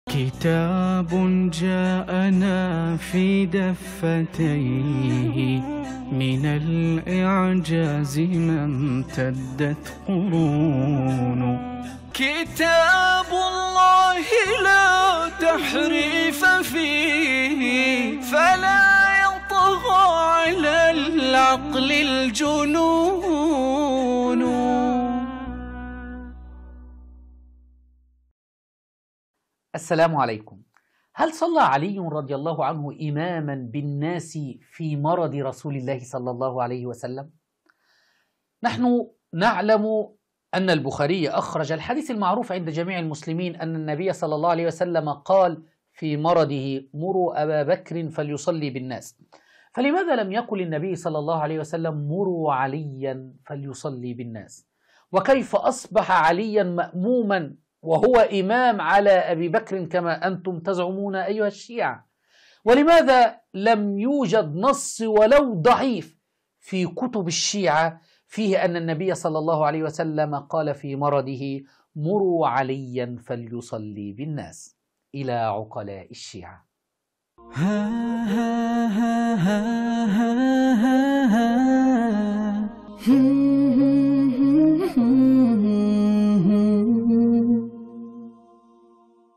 كتاب جاءنا في دفتيه من الإعجاز ما امتدت قرون. كتاب الله لا تحريف فيه فلا يطغى على العقل الجنون. السلام عليكم. هل صلى علي رضي الله عنه إماما بالناس في مرض رسول الله صلى الله عليه وسلم؟ نحن نعلم أن البخاري أخرج الحديث المعروف عند جميع المسلمين أن النبي صلى الله عليه وسلم قال في مرضه: مروا أبا بكر فليصلي بالناس. فلماذا لم يقل النبي صلى الله عليه وسلم: مروا عليا فليصلي بالناس؟ وكيف أصبح عليا مأموما وهو إمام على أبي بكر كما أنتم تزعمون أيها الشيعة؟ ولماذا لم يوجد نص ولو ضعيف في كتب الشيعة فيه أن النبي صلى الله عليه وسلم قال في مرضه: مروا عليا فليصلي بالناس؟ إلى عقلاء الشيعة. ها ها ها ها ها ها